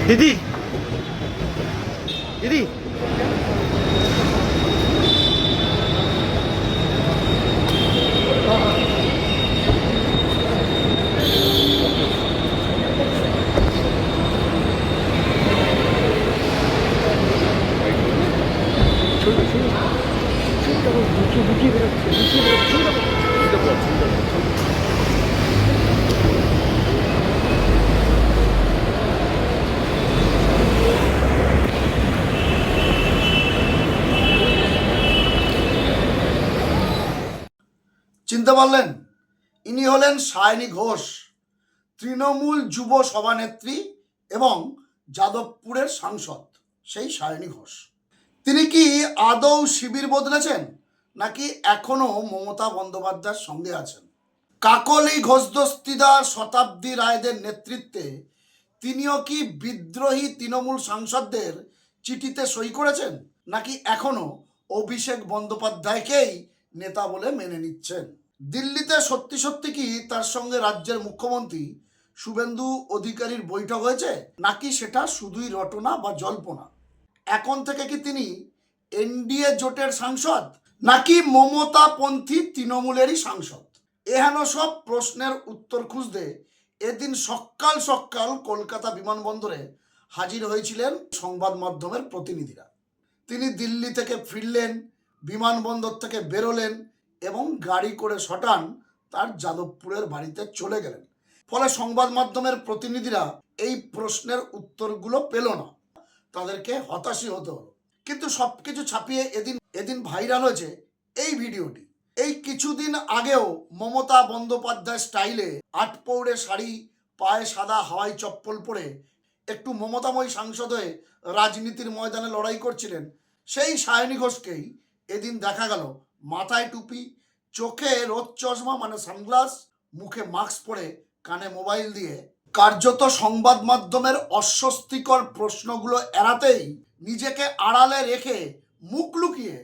দিদি দিদি চিনতে পারলেন? ইনি হলেন সায়নী ঘোষ, তৃণমূল যুব সভানেত্রী এবং যাদবপুরের সাংসদ। সেই সায়নী ঘোষ, তিনি কি আদৌ শিবির বদলেছেন নাকি এখনো মমতা বন্দ্যোপাধ্যায়ের সঙ্গে আছেন? কাকলি ঘোষদস্তিদার শতাব্দী রায়দের নেতৃত্বে তিনিও কি বিদ্রোহী তৃণমূল সাংসদদের চিঠিতে সই করেছেন নাকি এখনো অভিষেক বন্দ্যোপাধ্যায়কেই নেতা বলে মেনে নিচ্ছেন? দিল্লিতে সত্যি সত্যি কি তার সঙ্গে রাজ্যের মুখ্যমন্ত্রী শুভেন্দু অধিকারীর বৈঠক হয়েছে নাকি সেটা শুধুই রটনা বা জল্পনা? এখন থেকে কি তিনি এনডিএ জোটের সাংসদ নাকি মমতাপন্থী তৃণমূলেরই সাংসদ? এহেন সব প্রশ্নের উত্তর খুঁজতে এদিন সকাল সকাল কলকাতা বিমানবন্দরে হাজির হয়েছিলেন সংবাদ মাধ্যমের প্রতিনিধিরা। তিনি দিল্লি থেকে ফিরলেন, বিমানবন্দর থেকে বেরোলেন এবং গাড়ি করে সটান তার যাদবপুরের বাড়িতে চলে গেলেন। ফলে সংবাদ মাধ্যমের প্রতিনিধিরা এই প্রশ্নের উত্তরগুলো পেল না, তাদেরকে হতাশই হতে হলো। কিন্তু সবকিছু ছাপিয়ে এদিন ভাইরাল হয়েছে এই ভিডিওটি। এই কিছুদিন আগেও মমতা বন্দ্যোপাধ্যায় স্টাইলে আটপৌড়ে শাড়ি, পায়ে সাদা হাওয়াই চপ্পল পরে একটু মমতাময়ী সাংসদ হয়ে রাজনীতির ময়দানে লড়াই করছিলেন সেই সায়নী ঘোষকেই এদিন দেখা গেল মাথায় টুপি, চোখে রোদ চশমা মানে সানগ্লাস, মুখে মাস্ক পরে, কানে মোবাইল দিয়ে কার্যত সংবাদ মাধ্যমের অস্বস্তিকর প্রশ্নগুলো এড়াতেই নিজেকে আড়ালে রেখে মুখ লুকিয়ে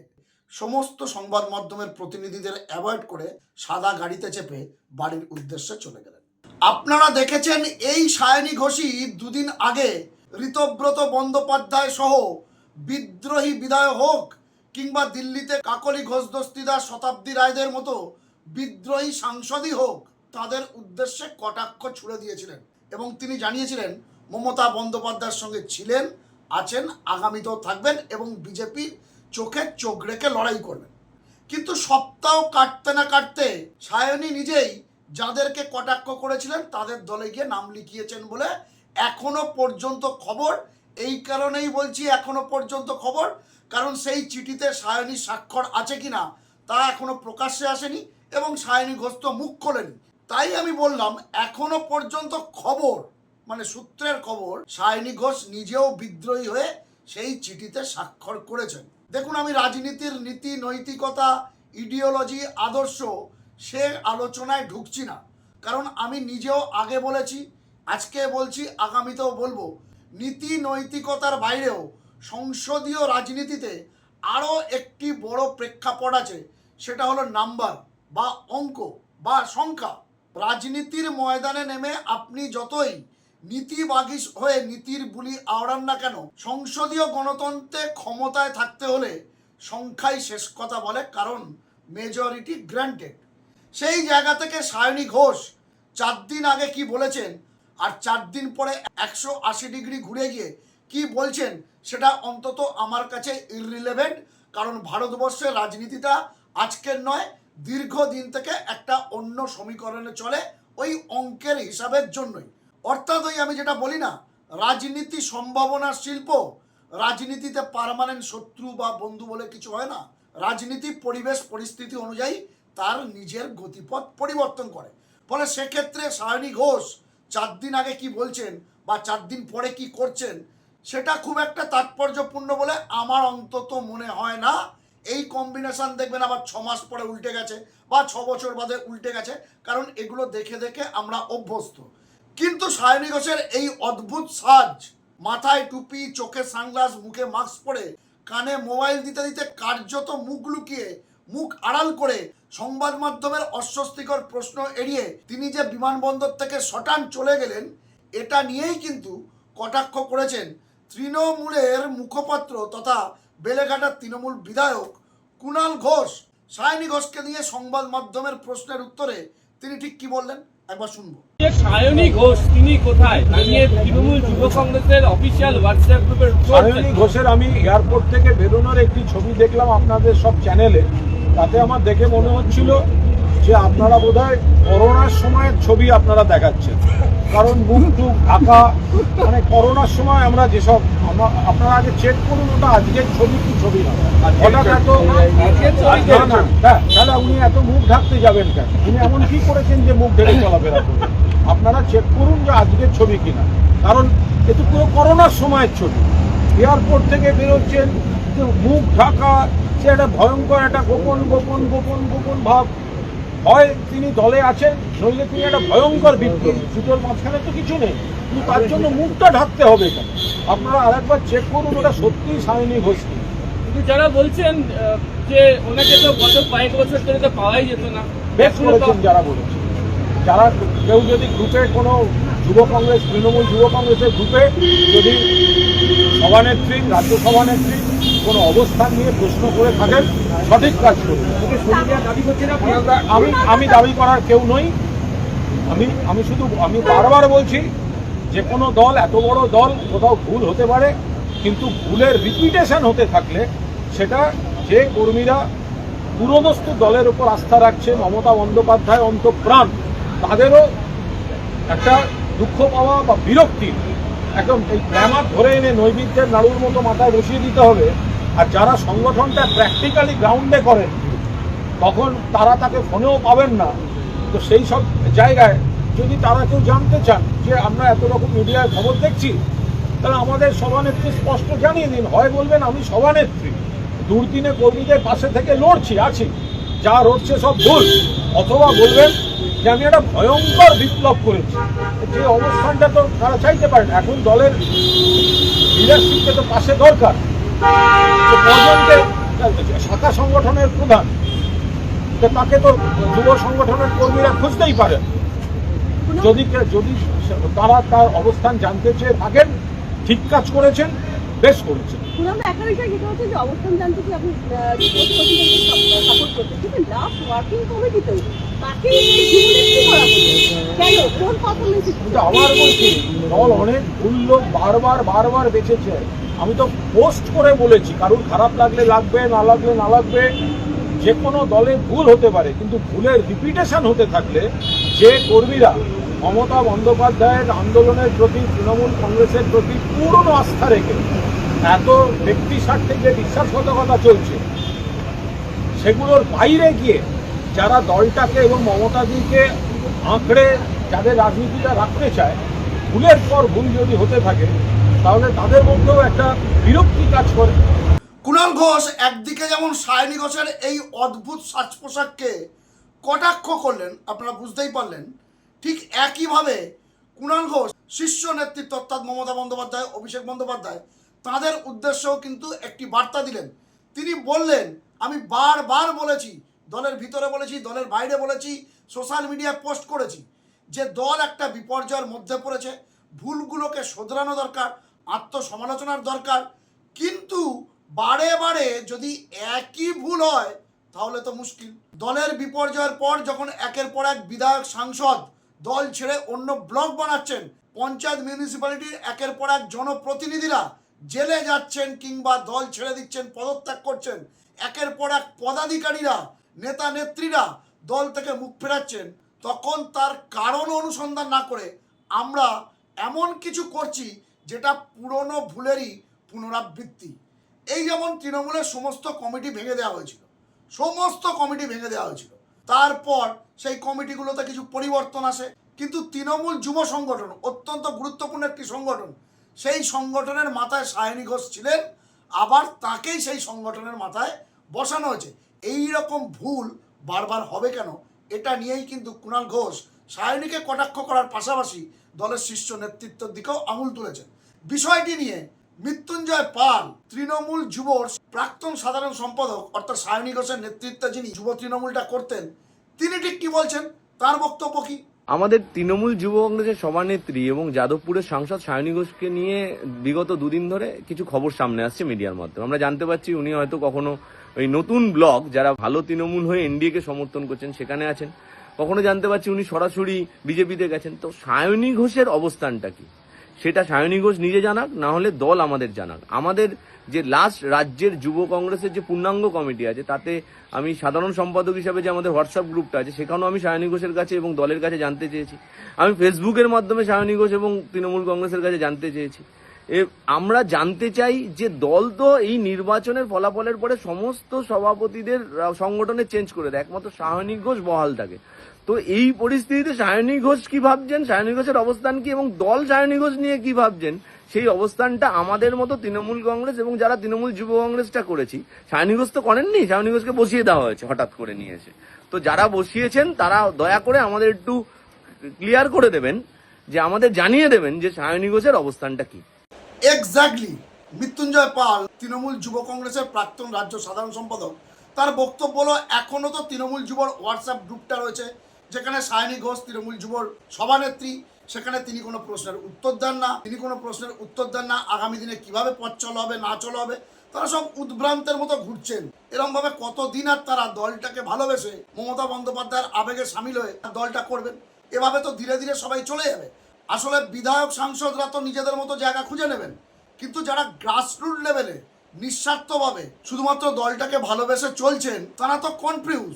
সমস্ত সংবাদ মাধ্যমের প্রতিনিধিদের অ্যাভয়েড করে সাদা গাড়িতে চেপে বাড়ির উদ্দেশ্যে চলে গেলেন। আপনারা দেখেছেন এই সায়নী ঘোষই দুদিন আগে ঋতব্রত বন্দ্যোপাধ্যায় সহ বিদ্রোহী বিধায়ক হোক কিংবা দিল্লিতে কাকলি ঘোষদস্তিদার শতাব্দী রায়দের মতো বিদ্রোহী সাংসদই হোক, তাদের উদ্দেশ্যে কটাক্ষ ছুড়ে দিয়েছিলেন এবং তিনি জানিয়েছিলেন মমতা বন্দ্যোপাধ্যায়ের সঙ্গে ছিলেন, আছেন, আগামীতেও থাকবেন এবং বিজেপির চোখে চোখ রেখে লড়াই করবেন। কিন্তু সপ্তাহ কাটতে না কাটতে সায়নী নিজেই যাদেরকে কটাক্ষ করেছিলেন তাদের দলে গিয়ে নাম লিখিয়েছেন বলে এখনো পর্যন্ত খবর। এই কারণেই বলছি এখনো পর্যন্ত খবর, কারণ সেই চিঠিতে সায়নীর স্বাক্ষর আছে কিনা তা এখনো প্রকাশ্যে আসেনি এবং সায়নী ঘোষ তো মুখ খোলেনি। তাই আমি বললাম এখনো পর্যন্ত খবর, মানে সূত্রের খবর, সায়নী ঘোষ নিজেও বিদ্রোহী হয়ে সেই চিঠিতে স্বাক্ষর করেছেন। দেখুন, আমি রাজনীতির নীতি, নৈতিকতা, ইডিওলজি, আদর্শ সে আলোচনায় ঢুকছি না, কারণ আমি নিজেও আগে বলেছি, আজকে বলছি, আগামীতেও বলবো, নীতি নৈতিকতার বাইরেও সংসদীয় রাজনীতিতে আরও একটি বড় প্রেক্ষাপট আছে, সেটা হলো নাম্বার বা অঙ্ক বা সংখ্যা। রাজনীতির ময়দানে নেমে আপনি যতই নীতিবাগী হয়ে নীতির বুলি আওড়ান না কেন, সংসদীয় গণতন্ত্রে ক্ষমতায় থাকতে হলে সংখ্যাই শেষ কথা বলে, কারণ মেজরিটি গ্র্যান্টেড। সেই জায়গা থেকে সায়নী ঘোষ 4 দিন আগে কি বলেছেন আর 4 দিন পরে 180 ডিগ্রি ঘুরে গিয়ে কি বলছেন সেটা অন্তত আমার কাছে ইররিলেভেন্ট, কারণ ভারতবর্ষের রাজনীতিটা আজকের নয়, দীর্ঘদিন থেকে একটা অন্য সমীকরণে চলে, ওই অঙ্কের হিসাবের জন্যই। অর্থাৎ ওই আমি যেটা বলি না, রাজনীতি সম্ভাবনার শিল্প, রাজনীতিতে পার্মানেন্ট শত্রু বা বন্ধু বলে কিছু হয় না। রাজনীতি পরিবেশ পরিস্থিতি অনুযায়ী তার নিজের গতিপথ পরিবর্তন করে। ফলে সেক্ষেত্রে সায়নী ঘোষ 4 দিন আগে কি বলছেন বা 4 দিন পরে কি করছেন সেটা খুব একটা তাৎপর্যপূর্ণ বলে আমার অন্তত মনে হয় না। এই কম্বিনেশন দেখবেন আবার 6 মাস পরে উল্টে গেছে বা 6 বছর বাদে উল্টে গেছে, কারণ এগুলো দেখে দেখে আমরা অভ্যস্ত। কিন্তু সায়নী ঘোষের এই অদ্ভুত সাজ, মাথায় টুপি, চোখে সানগ্লাস, মুখে মাস্ক পরে, কানে মোবাইল দিতে দিতে কার্যত মুখ লুকিয়ে, মুখ আড়াল করে সংবাদ মাধ্যমের অস্বস্তিকর প্রশ্ন এড়িয়ে তিনি যে বিমানবন্দর থেকে সটান চলে গেলেন, এটা নিয়েই কিন্তু কটাক্ষ করেছেন তৃণমূলের মুখপাত্র তথা বেলেঘাটার তৃণমূল বিধায়ক কুণাল ঘোষ। সায়নী ঘোষকে নিয়ে সংবাদ মাধ্যমের প্রশ্নের উত্তরে তিনি ঠিক কি বললেন একবার শুনবো। সায়নী ঘোষ তিনি কোথায়? নিয়ে তৃণমূল যুব কংগ্রেসের অফিসিয়াল হোয়াটসঅ্যাপ গ্রুপের সায়নী ঘোষের আমি এয়ারপোর্ট থেকে বেরোনোর একটি ছবি দেখলাম আপনাদের সব চ্যানেলে। তাতে আমার দেখে মনে হচ্ছিল যে আপনারা বোধহয় করোনার সময়ের ছবি আপনারা দেখাচ্ছেন, কারণ মুখ টুক ঢাকা, মানে করোনার সময় আমরা যেসব আপনারা আগে চেক করুন ওটা আজকের ছবি কি ছবি না। হঠাৎ এত তাহলে উনি এত মুখ ঢাকতে যাবেন কেন? উনি এমন কি করেছেন যে মুখ ঢেকে চলাফেরা করবেন? আপনারা চেক করুন যে আজকের ছবি কিনা, কারণ এ তো পুরো করোনার সময়ের ছবি। এয়ারপোর্ট থেকে বেরোচ্ছেন, মুখ ঢাকা, সে একটা ভয়ঙ্কর একটা গোপন গোপন গোপন গোপন ভাব। হয় তিনি দলে আছেন, নইলে তিনি একটা ভয়ঙ্কর বিপ্লবী। দুটোর মাঝখানে তো কিছু নেই, কিন্তু তার জন্য মুখটা ঢাকতে হবে কেন? আপনারা আরেকবার চেক করুন ওটা সত্যিই সায়নী ঘোষ। কিন্তু যারা বলছেন যে ওনাকে তো গত কয়েক বছর ধরে তো পাওয়াই যেত না। বেশ করেছেন যারা বলেছেন। যারা কেউ যদি গ্রুপে কোনো যুব কংগ্রেস, তৃণমূল যুব কংগ্রেসের গ্রুপে যদি সভানেত্রী, রাজ্য সভানেত্রী কোনো অবস্থান নিয়ে প্রশ্ন করে থাকেন, সঠিক কাজ করুন। আমি দাবি করার কেউ নই। আমি বারবার বলছি যে কোনো দল, এত বড় দল, কোথাও ভুল হতে পারে, কিন্তু ভুলের রিপিটেশন হতে থাকলে সেটা যে কর্মীরা পুরোদস্তু দলের উপর আস্থা রাখছে, মমতা বন্দ্যোপাধ্যায় অন্তঃপ্রাণ, তাদেরও একটা দুঃখ পাওয়া বা বিরক্তি, একদম এই গ্ল্যামার ধরে এনে নৈবেদ্যের নাড়ুর মতো মাথায় বসিয়ে দিতে হবে। আর যারা সংগঠনটা প্র্যাকটিক্যালি গ্রাউন্ডে করেন তখন তারা তাকে ফোনেও পাবেন না। তো সেই সব জায়গায় যদি তারা কেউ জানতে চান যে আমরা এত রকম মিডিয়ায় খবর দেখছি, তাহলে আমাদের সভানেত্রী স্পষ্ট জানিয়ে দিন। হয় বলবেন আমি সভানেত্রী, দুর্দিনে কর্মীদের পাশে থেকে লড়ছি, আছি, যা লড়ছে সব ভুল, অথবা বলবেন যে আমি একটা ভয়ঙ্কর বিপ্লব করেছি। যে অবস্থানটা তো তারা চাইতে পারেন। এখন দলের লিডারশিপকে তো পাশে দরকার। শাখা সংগঠনের প্রধান, তাকে তো যুব সংগঠনের কর্মীরা খুঁজতেই পারেন। যদি তারা তার অবস্থান জানতে চেয়ে থাকেন, ঠিক কাজ করেছেন, বেশ করেছেন। একটা বিষয় যেটা হচ্ছে যে অবস্থান জানতে কি আপনি সাপোর্ট করতে, কিন্তু লাস্ট ওয়ার্কিং কমিটিতে তাকে কেন কোন পারফরমেন্স? আবার বলছি, দল অনেক ভুল লোক বারবার বেঁচেছে। আমি তো পোস্ট করে বলেছি, কারোর খারাপ লাগলে লাগবে, না লাগলে না লাগবে, যে কোনো দলে ভুল হতে পারে, কিন্তু ভুলের রিপিটেশন হতে থাকলে যে কর্মীরা মমতা বন্দ্যোপাধ্যায়ের আন্দোলনের প্রতি, তৃণমূল কংগ্রেসের প্রতি পুরনো আস্থা রেখে এত ব্যক্তি স্বার্থে যে বিশ্বাসঘাতকতা চলছে, সেগুলোর বাইরে গিয়ে যারা দলটাকে এবং মমতাদিকে আঁকড়ে যাদের রাজনীতিটা রাখতে চায়, ভুলের পর ভুল যদি হতে থাকে তাহলে তাদের মধ্যেও একটা বিরক্তি কাজ করে। কুণাল ঘোষ একদিকে যেমন সায়নী ঘোষের এই অদ্ভুত সাজ পোশাককে কটাক্ষ করলেন, আপনারা বুঝতেই পারলেন, ঠিক একইভাবে কুণাল ঘোষ শীর্ষ নেতৃত্ব অর্থাৎ মমতা বন্দ্যোপাধ্যায়, অভিষেক বন্দ্যোপাধ্যায়, তাদের উদ্দেশ্যেও কিন্তু একটি বার্তা দিলেন। তিনি বললেন, আমি বারবার বলেছি, দলের ভিতরে বলেছি, দলের বাইরে বলেছি, সোশ্যাল মিডিয়ায় পোস্ট করেছি, যে দল একটা বিপর্যয়ের মধ্যে পড়েছে, ভুলগুলোকে শোধরানো দরকার, আত্মসমালোচনার দরকার, কিন্তু বারে বারে যদি একই ভুল হয় তাহলে তো মুশকিল। দলের বিপর্যয়ের পর যখন একের পর এক বিধায়ক, সাংসদ দল ছেড়ে অন্য ব্লক বানাচ্ছেন, পঞ্চায়েত মিউনিসিপ্যালিটির একের পর এক জনপ্রতিনিধিরা জেলে যাচ্ছেন কিংবা দল ছেড়ে দিচ্ছেন, পদত্যাগ করছেন, একের পর এক পদাধিকারীরা, নেতা নেত্রীরা দল থেকে মুখ ফেরাচ্ছেন, তখন তার কারণ অনুসন্ধান না করে আমরা এমন কিছু করছি যেটা পুরনো ভুলেরই পুনরাবৃত্তি। এই যেমন তৃণমূলের সমস্ত কমিটি ভেঙে দেওয়া হয়েছিল, তারপর সেই কমিটিগুলোতে কিছু পরিবর্তন আসে, কিন্তু তৃণমূল যুব সংগঠন অত্যন্ত গুরুত্বপূর্ণ একটি সংগঠন, সেই সংগঠনের মাথায় সায়নী ঘোষ ছিলেন, আবার তাকেই সেই সংগঠনের মাথায় বসানো হয়েছে। এই রকম ভুল বারবার হবে কেন, এটা নিয়েই কিন্তু কুণাল ঘোষ সায়নীকে কটাক্ষ করার পাশাপাশি দলের শীর্ষ নেতৃত্বের দিকেও আঙুল তুলেছেন। বিষয়টি নিয়ে মৃত্যুঞ্জয় পাল, তৃণমূল যুবর প্রাক্তন সাধারণ সম্পাদক, অর্থাৎ সায়নী ঘোষের নেতৃত্বে যিনি যুব তৃণমূলটা করতেন, তিনি ঠিক কি বলছেন, তার বক্তব্য কি আমাদের তৃণমূল যুব কংগ্রেসের সভানেত্রী এবং যাদবপুরের সাংসদ সায়নী ঘোষকে নিয়ে বিগত দুদিন ধরে কিছু খবর সামনে আসছে মিডিয়ার মাধ্যমে। আমরা জানতে পারছি উনি হয়তো কখনো ওই নতুন ব্লক যারা ভালো তৃণমূল হয়ে এনডিএকে সমর্থন করছেন সেখানে আছেন, কখনো জানতে পারছি উনি সরাসরি বিজেপিতে গেছেন। তো সায়নী ঘোষের অবস্থানটা কি সেটা সায়নী ঘোষ নিজে জানাক, না হলে দল আমাদের জানাক। আমাদের যে লাস্ট রাজ্যের যুব কংগ্রেসের যে পূর্ণাঙ্গ কমিটি আছে তাতে আমি সাধারণ সম্পাদক হিসাবে যে আমাদের হোয়াটসঅ্যাপ গ্রুপটা আছে সেখানেও আমি সায়নী ঘোষের কাছে এবং দলের কাছে জানতে চেয়েছি। আমি ফেসবুকের মাধ্যমে সায়নী ঘোষ এবং তৃণমূল কংগ্রেসের কাছে জানতে চেয়েছি। আমরা জানতে চাই যে দল তো এই নির্বাচনের ফলাফলের পরে সমস্ত সভাপতিদের সংগঠনে চেঞ্জ করে দেয়, একমাত্র সায়নী ঘোষ বহাল থাকে। তো এই পরিস্থিতিতে সায়নী ঘোষ কি ভাবছেন, সায়নী ঘোষের অবস্থান কি এবং দল সায়নী ঘোষ নিয়ে কি ভাবছেন, সেই অবস্থানটা আমাদের মতো তৃণমূল কংগ্রেস এবং যারা তৃণমূল যুব কংগ্রেসটা করেছি, সায়নী ঘোষ তো করেননি, সায়নী ঘোষকে বসিয়ে দেওয়া হয়েছে হঠাৎ করে নিয়ে এসে। তো যারা বসিয়েছেন তারা দয়া করে আমাদের একটু ক্লিয়ার করে দেবেন, যে আমাদের জানিয়ে দেবেন যে সায়নী ঘোষের অবস্থানটা কি। এক্স্যাক্টলি মৃত্যুঞ্জয় পাল, তৃণমূল যুব কংগ্রেসের প্রাক্তন রাজ্য সাধারণ সম্পাদক, তার বক্তব্য হলো এখনো তো তৃণমূল যুবর হোয়াটসঅ্যাপ গ্রুপটা রয়েছে যেখানে সায়নী ঘোষ তৃণমূল যুবর সভানেত্রী, সেখানে তিনি কোনো প্রশ্নের উত্তর দেন না, আগামী দিনে কিভাবে পথ চলা হবে না চলা হবে তারা সব উদ্ভ্রান্তের মতো ঘুরছেন। এরমভাবে কতদিন আর তারা দলটাকে ভালোবেসে মমতা বন্দ্যোপাধ্যায়ের আবেগে সামিল হয়ে দলটা করবেন? এভাবে তো ধীরে ধীরে সবাই চলে যাবে। আসলে বিধায়ক সাংসদরা তো নিজেদের মতো জায়গা খুঁজে নেবেন, কিন্তু যারা গ্রাসরুট লেভেলে নিঃস্বার্থভাবে শুধুমাত্র দলটাকে ভালোবেসে চলছেন তারা তো কনফিউজ,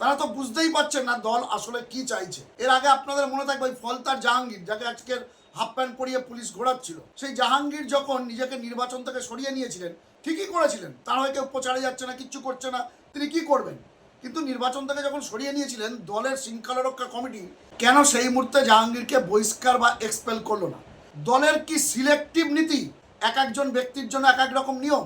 তারা তো বুঝতেই পারছেন না দল আসলে কি চাইছে। এর আগে আপনাদের মনে থাকবে ওই ফলতার জাহাঙ্গীর, যাকে আজকের হাফ প্যান্ট পরিয়ে পুলিশ ঘোরাচ্ছিল, সেই জাহাঙ্গীর যখন নিজেকে নির্বাচন থেকে সরিয়ে নিয়েছিলেন ঠিকই করেছিলেন, তার হয়ে কেউ প্রচারে যাচ্ছে না, কিচ্ছু করছে না, তিনি কি করবেন? কিন্তু নির্বাচন থেকে যখন সরিয়ে নিয়েছিলেন দলের শৃঙ্খলা রক্ষা কমিটি কেন সেই মুহূর্তে জাহাঙ্গীরকে বহিষ্কার বা এক্সপেল করলো না? দলের কি সিলেক্টিভ নীতি? এক একজন ব্যক্তির জন্য এক এক রকম নিয়ম।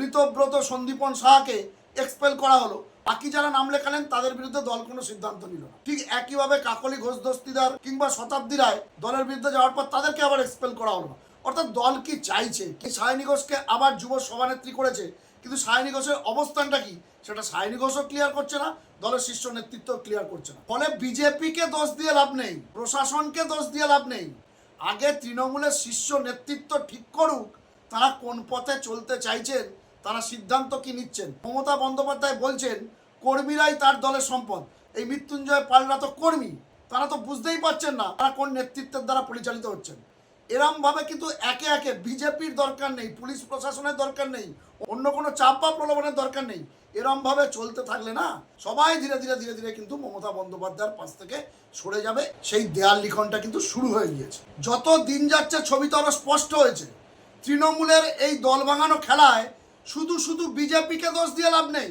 ঋতব্রত সন্দীপন সাহাকে এক্সপেল করা হলো, বাকি যারা নাম লেখালেন তাদের বিরুদ্ধে দল কোনো সিদ্ধান্ত নিল না। ঠিক একইভাবে কাকলি ঘোষ দস্তিদার কিংবা শতাব্দী রায় দলের বিরুদ্ধে যাওয়ার পর তাদেরকে আবার এক্সপেল করা হলো না। অর্থাৎ দল কি চাইছে? কি সায়নী ঘোষকে আবার যুব সভানেত্রী করেছে, কিন্তু সায়নী ঘোষের অবস্থানটা কি সেটা সায়নী ঘোষও ক্লিয়ার করছে না, দলের শীর্ষ নেতৃত্ব ক্লিয়ার করছে না। ফলে বিজেপিকে দোষ দিয়ে লাভ নেই, প্রশাসনকে দোষ দিয়ে লাভ নেই। আগে তৃণমূলের শীর্ষ নেতৃত্ব ঠিক করুক তারা কোন পথে চলতে চাইছেন, তারা সিদ্ধান্ত কি নিচ্ছেন। মমতা বন্দ্যোপাধ্যায় বলছেন কর্মীরাই তার দলের সম্পদ। এই মৃত্যুঞ্জয় পালরা তো কর্মী, তারা তো বুঝতেই পারছেন না তারা কোন নেতৃত্বের দ্বারা পরিচালিত হচ্ছেন। এরমভাবে কিন্তু একে একে বিজেপির দরকার নেই, পুলিশ প্রশাসনের দরকার নেই, অন্য কোনো চাপ বা প্রলোভনের দরকার নেই। এরমভাবে চলতে থাকলে না সবাই ধীরে ধীরে কিন্তু মমতা বন্দ্যোপাধ্যায়ের পাশ থেকে সরে যাবে। সেই দেয়াল লিখনটা কিন্তু শুরু হয়ে গিয়েছে। যত দিন যাচ্ছে ছবি তো আরো স্পষ্ট হয়েছে। তৃণমূলের এই দল ভাঙানো খেলায় শুধু বিজেপিকে দোষ দিয়ে লাভ নেই।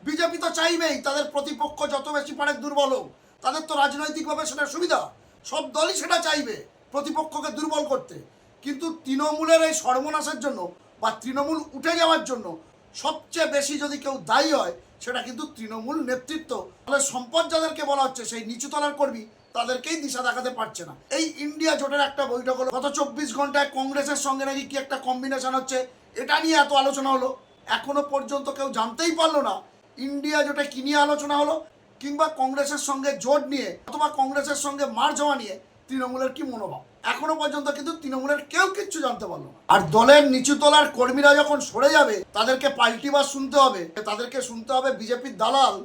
বিজেপি তো চাইবেই তাদের প্রতিপক্ষ যত বেশি পারে দুর্বল হোক, তাদের তো রাজনৈতিকভাবে সেটা সুবিধা, সব দলই সেটা চাইবে প্রতিপক্ষকে দুর্বল করতে। কিন্তু তৃণমূলের এই সর্বনাশের জন্য বা তৃণমূল উঠে যাওয়ার জন্য সবচেয়ে বেশি যদি কেউ দায়ী হয় সেটা কিন্তু তৃণমূল নেতৃত্ব। তাহলে সম্পদ যাদেরকে বলা হচ্ছে সেই নিচুতলার কর্মী তাদেরকেই দিশা দেখাতে পারছে না। এই ইন্ডিয়া জোটের একটা বৈঠক হলো, গত 24 ঘন্টায় কংগ্রেসের সঙ্গে নাকি কি একটা কম্বিনেশন হচ্ছে, এটা নিয়ে এত আলোচনা হলো। এখনো পর্যন্ত কেউ জানতেই পারলো না ইন্ডিয়া জোটে কি নিয়ে আলোচনা হলো, কিংবা কংগ্রেসের সঙ্গে জোট নিয়ে অথবা কংগ্রেসের সঙ্গে মার্জ হওয়া নিয়ে তৃণমূলের কি মনোভাব। এখনো পর্যন্ত কিন্তু তৃণমূলের কেউ কিচ্ছু জানতে পারলো না। আর দলের নিচুতলার কর্মীরা যখন সরে যাবে তাদেরকে পাল্টিবার শুনতে হবে, তাদেরকে শুনতে হবে বিজেপির দালাল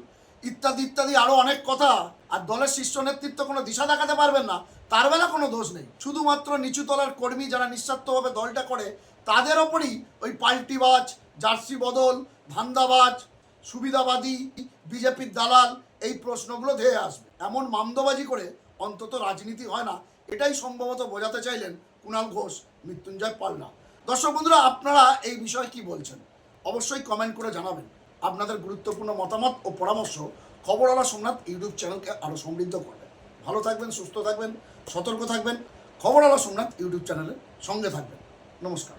ইত্যাদি ইত্যাদি আরো অনেক কথা। আর দলের শীর্ষ নেতৃত্ব কোনো দিশা দেখাতে পারবেন না, তার বেলা কোনো দোষ নেই। শুধুমাত্র নিচুতলার কর্মী যারা নিঃস্বার্থভাবে দলটা করে তাদের ওপরই ওই পাল্টিবাজ, জার্সি বদল, ধান্দাবাজ, সুবিধাবাদী, বিজেপির দালাল এই প্রশ্নগুলো ধেয়ে আসবে। এমন মামদবাজি করে অন্তত রাজনীতি হয় না, এটাই সম্ভবত বোঝাতে চাইলেন কুণাল ঘোষ, মৃত্যুঞ্জয় পালরা। দর্শক বন্ধুরা, আপনারা এই বিষয়ে কি বলছেন অবশ্যই কমেন্ট করে জানাবেন। আপনাদের গুরুত্বপূর্ণ মতামত ও পরামর্শ খবরওয়ালা সোমনাথ ইউটিউব চ্যানেলকে আরও সমৃদ্ধ করবেন। ভালো থাকবেন, সুস্থ থাকবেন, সতর্ক থাকবেন। খবরওয়ালা সোমনাথ ইউটিউব চ্যানেলের সঙ্গে থাকবেন। নমস্কার।